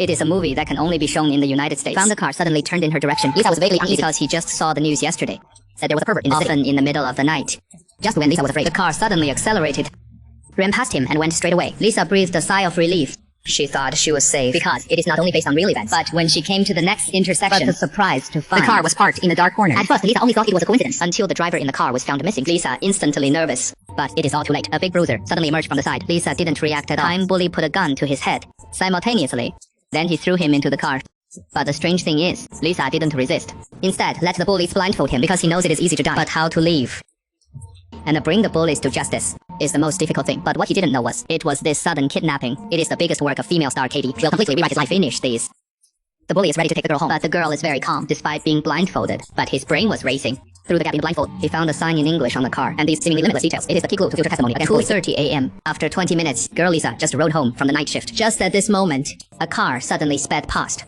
It is a movie that can only be shown in the United States. Found the car suddenly turned in her direction. Lisa was vaguely uneasy because he just saw the news yesterday. Said there was a pervert in the city. Often in the middle of the night. Just when Lisa was afraid, the car suddenly accelerated, ran past him and went straight away. Lisa breathed a sigh of relief. She thought she was safe because it is not only based on real events, but when she came to the next intersection, was surprised to find the car was parked in a dark corner. At first, Lisa only thought it was a coincidence until the driver in the car was found missing. Lisa instantly nervous, but it is all too late. A big bruiser suddenly emerged from the side. Lisa didn't react at all. Time bully put a gun to his head simultaneously. Then he threw him into the car. But the strange thing is, Lisa didn't resist. Instead, let the bullies blindfold him because he knows it is easy to die. But how to leave and bring the bullies to justice is the most difficult thing. But what he didn't know was, it was this sudden kidnapping. It is the biggest work of female star Katie. Will completely rewrite his life. Finish these. The bully is ready to take the girl home, but the girl is very calm despite being blindfolded. But his brain was racing. Through the gap in the blindfold, he found a sign in English on the car, and these seemingly limitless details. It is the key clue to future testimony against 2:30 a.m. After 20 minutes, girl Lisa just rode home from the night shift. Just at this moment, a car suddenly sped past.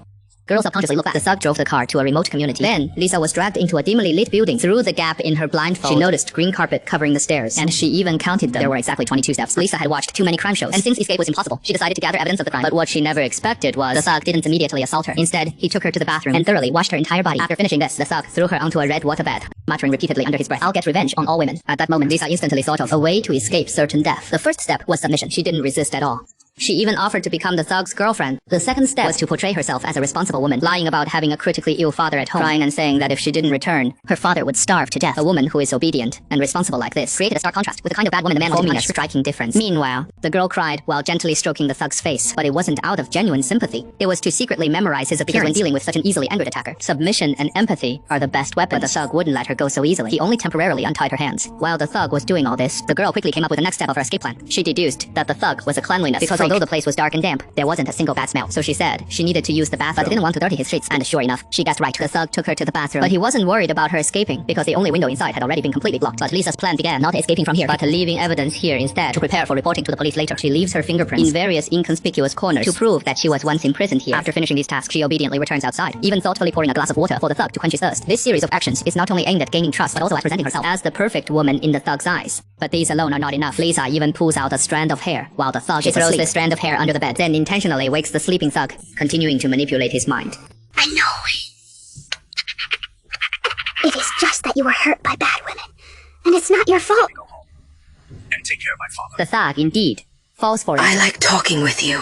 Girl subconsciously looked back. The thug drove the car to a remote community. Then, Lisa was dragged into a dimly lit building. Through the gap in her blindfold, she noticed green carpet covering the stairs, and she even counted them. There were exactly 22 steps. Lisa had watched too many crime shows, and since escape was impossible, she decided to gather evidence of the crime. But what she never expected was, the thug didn't immediately assault her. Instead, he took her to the bathroom and thoroughly washed her entire body. After finishing this, the thug threw her onto a red waterbed, muttering repeatedly under his breath, "I'll get revenge on all women." At that moment, Lisa instantly thought of a way to escape certain death. The first step was submission. She didn't resist at all. She even offered to become the thug's girlfriend. The second step was to portray herself as a responsible woman, lying about having a critically ill father at home, crying and saying that if she didn't return, her father would starve to death. A woman who is obedient and responsible like this created a stark contrast with the kind of bad woman the man was becoming. A striking difference. Meanwhile, the girl cried while gently stroking the thug's face, but it wasn't out of genuine sympathy. It was to secretly memorize his appearance when dealing with such an easily angered attacker. Submission and empathy are the best weapons, but the thug wouldn't let her go so easily. He only temporarily untied her hands. While the thug was doing all this, the girl quickly came up with the next step of her escape plan. She deduced that the thug was a cleanliness freak. Although the place was dark and damp, there wasn't a single bad smell. So she said she needed to use the bathroom, but didn't want to dirty his streets. And sure enough, she guessed right. The thug took her to the bathroom, but he wasn't worried about her escaping because the only window inside had already been completely blocked. But Lisa's plan began not escaping from here, but leaving evidence here instead to prepare for reporting to the police later. She leaves her fingerprints in various inconspicuous corners to prove that she was once imprisoned here. After finishing these tasks, she obediently returns outside, even thoughtfully pouring a glass of water for the thug to quench his thirst. This series of actions is not only aimed at gaining trust, but also at presenting herself as the perfect woman in the thug's eyes. But these alone are not enough. Lisa even pulls out a strand of hair while the thug throws the strand of hair under the bed, then intentionally wakes the sleeping thug, continuing to manipulate his mind. I know it. It is just that you were hurt by bad women, and it's not your fault. Go home and take care of my father. The thug, indeed, falls for it. I like talking with you.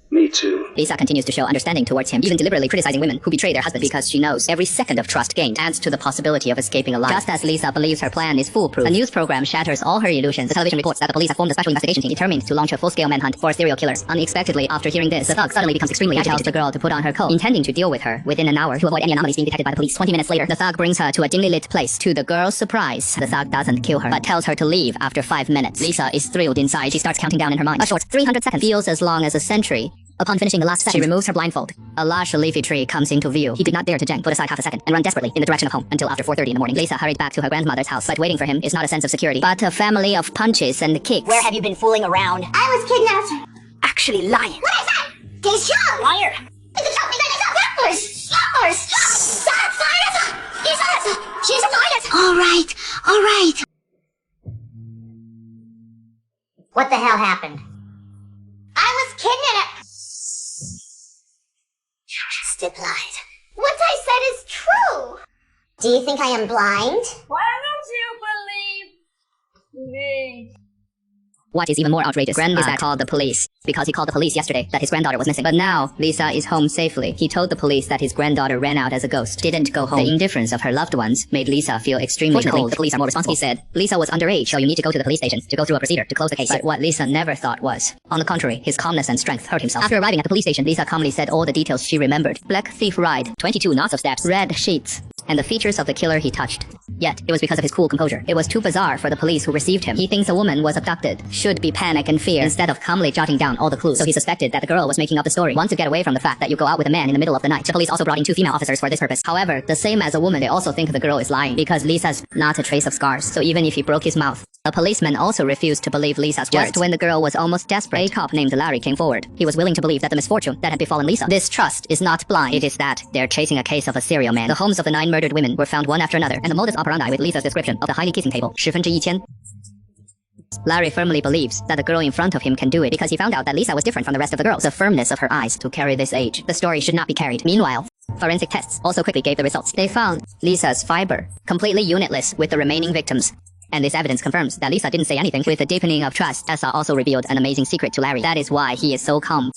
Me too. Lisa continues to show understanding towards him, even deliberately criticizing women who betray their husbands because she knows every second of trust gained adds to the possibility of escaping alive. Just as Lisa believes her plan is foolproof, a news program shatters all her illusions. The television reports that the police have formed a special investigation team determined to launch a full-scale manhunt for serial killers. Unexpectedly, after hearing this, the thug suddenly becomes extremely agitated. Tells the girl to put on her coat, intending to deal with her within an hour to avoid any anomalies being detected by the police. 20 minutes later, the thug brings her to a dimly lit place. To the girl's surprise, the thug doesn't kill her, but tells her to leave after 5 minutes. Lisa is thrilled inside. She starts counting down in her mind. A short 300 seconds feels as long as a century. Upon finishing the last second, she removes her blindfold. A lush leafy tree comes into view. He did not dare to jump, put aside half a second, and run desperately in the direction of home until after 4:30 in the morning. Lisa hurried back to her grandmother's house, but waiting for him is not a sense of security, but a family of punches and kicks. Where have you been fooling around? I was kidnapped. Actually lying. What is that? Deja! Liar! All right. What the hell happened? I was kidnapped. Stipplied. What I said is true. Do you think I am blind? Why don't you believe me? What is even more outrageous, Grandma called the police because he called the police yesterday that his granddaughter was missing. But now, Lisa is home safely. He told the police that his granddaughter ran out as a ghost, didn't go home. The indifference of her loved ones made Lisa feel extremely cold. The police are more responsible. He said, Lisa was underage, so you need to go to the police station to go through a procedure to close the case. But what Lisa never thought was, on the contrary, his calmness and strength hurt himself. After arriving at the police station, Lisa calmly said all the details she remembered. Black thief ride, 22 knots of steps, red sheets, and the features of the killer he touched. Yet, it was because of his cool composure. It was too bizarre for the police who received him. He thinks a woman was abducted. Should be panic and fear instead of calmly jotting down all the clues. So he suspected that the girl was making up the story. Want to get away from the fact that you go out with a man in the middle of the night. The police also brought in 2 female officers for this purpose. However, the same as a woman, they also think the girl is lying because Lisa's not a trace of scars. So even if he broke his mouth, a policeman also refused to believe Lisa's words. Just when the girl was almost desperate, a cop named Larry came forward. He was willing to believe that the misfortune that had befallen Lisa. This trust is not blind. It is that they're chasing a case of a serial man. The homes of the 9 murdered women were found one after another, and the modus operandi with Lisa's description of the highly kissing table. 10%-1000%. Larry firmly believes that the girl in front of him can do it because he found out that Lisa was different from the rest of the girls. The firmness of her eyes to carry this age. The story should not be carried. Meanwhile, forensic tests also quickly gave the results. They found Lisa's fiber completely unitless with the remaining victims. And this evidence confirms that Lisa didn't say anything. With the deepening of trust, Essa also revealed an amazing secret to Larry. That is why he is so calm.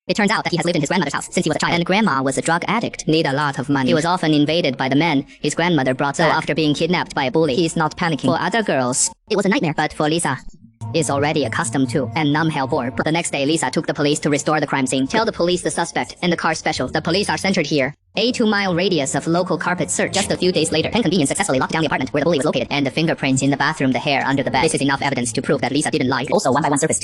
It turns out that he has lived in his grandmother's house since he was a child, and grandma was a drug addict, need a lot of money. He was often invaded by the men his grandmother brought back. So after being kidnapped by a bully, he's not panicking. For other girls, it was a nightmare, but for Lisa, is already accustomed to and numb hellbore. The next day, Lisa took the police to restore the crime scene. Tell the police the suspect and the car special. The police are centered here. A 2-mile radius of local carpet search. Just a few days later, Penn Convenience successfully locked down the apartment where the bully was located, and the fingerprints in the bathroom, the hair under the bed. This is enough evidence to prove that Lisa didn't lie. Also, 1 by 1 surfaced